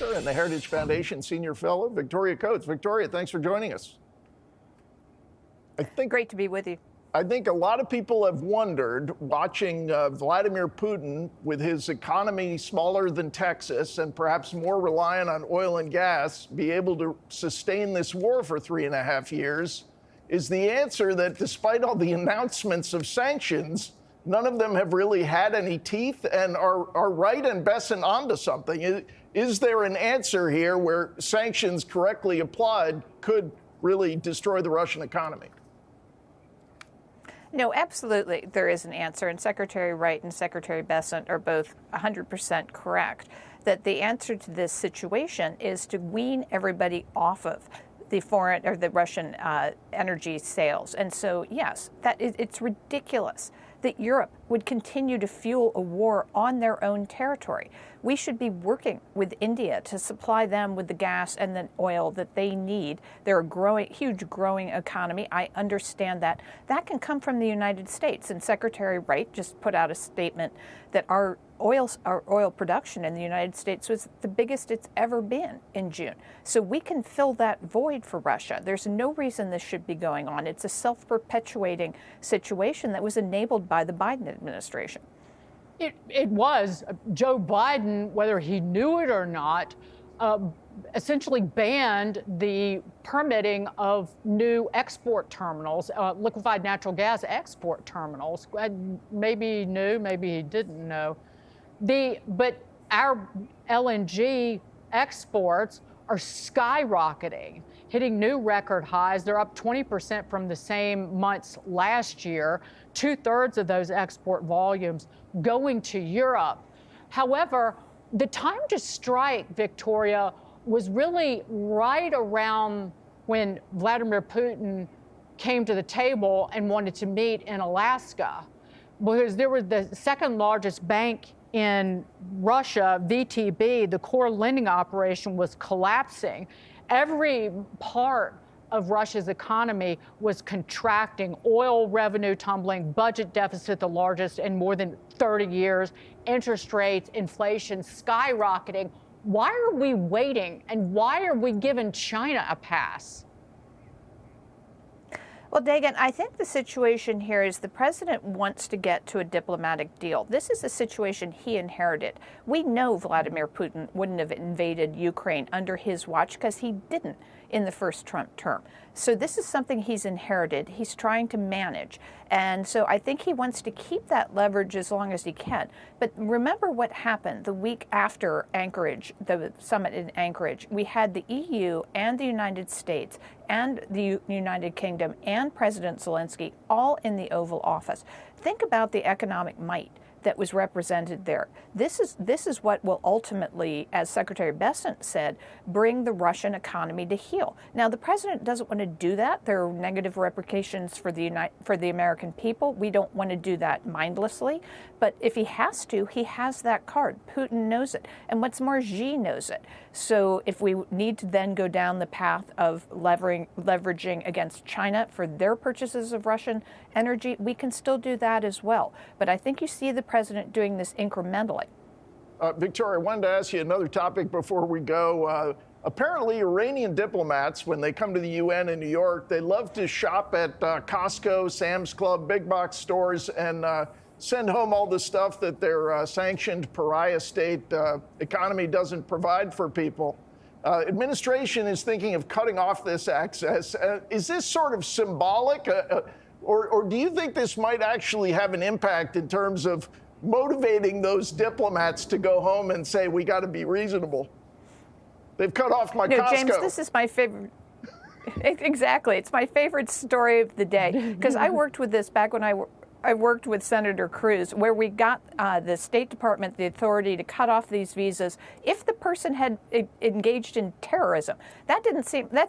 Advisor and the Heritage Foundation Senior Fellow, Victoria Coates. Victoria, thanks for joining us. Great to be with you. I think a lot of people have wondered, watching Vladimir Putin with his economy smaller than Texas and perhaps more reliant on oil and gas, be able to sustain this war for 3.5 years. Is the answer that despite all the announcements of sanctions, none of them have really had any teeth and are Wright and Besant onto something? Is there an answer here where sanctions correctly applied could really destroy the Russian economy? No, absolutely, there is an answer, and Secretary Wright and Secretary Besant are both 100% correct that the answer to this situation is to wean everybody off of the foreign or the Russian energy sales. And so, yes, it's ridiculous that Europe would continue to fuel a war on their own territory. We should be working with India to supply them with the gas and the oil that they need. They're a huge growing economy. I understand that. That can come from the United States. And Secretary Wright just put out a statement that our oil production in the United States was the biggest it's ever been in June. So we can fill that void for Russia. There's no reason this should be going on. It's a self-perpetuating situation that was enabled by the Biden administration. It was. Joe Biden, whether he knew it or not, essentially banned the permitting of new export terminals, liquefied natural gas export terminals. Maybe he knew, maybe he didn't know. But our LNG exports are skyrocketing, hitting new record highs. They're up 20% from the same months last year. 2/3 of those export volumes going to Europe. However, the time to strike, Victoria, was really right around when Vladimir Putin came to the table and wanted to meet in Alaska, because there was the second largest bank in Russia, VTB, the core lending operation was collapsing. Every part of Russia's economy was contracting, oil revenue tumbling, budget deficit the largest in more than 30 years, interest rates, inflation skyrocketing. Why are we waiting, and why are we giving China a pass? Well, Dagan, I think the situation here is the president wants to get to a diplomatic deal. This is a situation he inherited. We know Vladimir Putin wouldn't have invaded Ukraine under his watch because he didn't in the first Trump term. So this is something he's inherited. He's trying to manage. And so I think he wants to keep that leverage as long as he can. But remember what happened the week after Anchorage, the summit in Anchorage. We had the EU and the United States and the United Kingdom and President Zelensky all in the Oval Office. Think about the economic might that was represented there. This is what will ultimately, as Secretary Besant said, bring the Russian economy to heel. Now, the president doesn't want to do that. There are negative repercussions for the American people. We don't want to do that mindlessly. But if he has to, he has that card. Putin knows it. And what's more, Xi knows it. So if we need to then go down the path of leveraging against China for their purchases of Russian energy, we can still do that as well. But I think you see the president doing this incrementally. Victoria, I wanted to ask you another topic before we go. Apparently, Iranian diplomats, when they come to the UN in New York, they love to shop at Costco, Sam's Club, big box stores, and send home all the stuff that their sanctioned pariah state economy doesn't provide for people. Administration is thinking of cutting off this access. Is this sort of symbolic? Or do you think this might actually have an impact in terms of motivating those diplomats to go home and say, we got to be reasonable? They've cut off my Costco. James, this is my favorite. Exactly. It's my favorite story of the day, because I worked with this back when I worked with Senator Cruz, where we got the State Department the authority to cut off these visas if the person had engaged in terrorism. That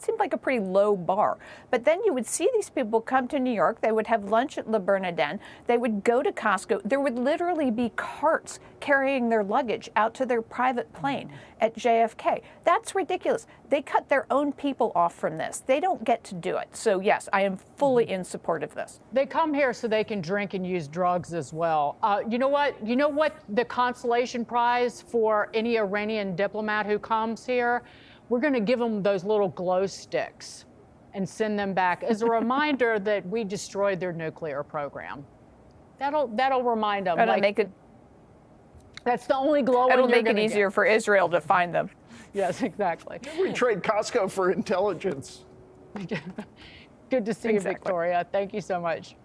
seemed like a pretty low bar. But then you would see these people come to New York. They would have lunch at Le Bernardin. They would go to Costco. There would literally be carts carrying their luggage out to their private plane at JFK. That's ridiculous. They cut their own people off from this. They don't get to do it. So yes, I am fully in support of this. They come here so they can drink drink and use drugs as well. You know what? You know what the consolation prize for any Iranian diplomat who comes here? We're going to give them those little glow sticks and send them back as a reminder that we destroyed their nuclear program. That'll remind them. That'll make it. That's the only glowing. It'll make it easier for Israel to find them. Yes, exactly. We trade Costco for intelligence. Good to see you, Victoria. Thank you so much.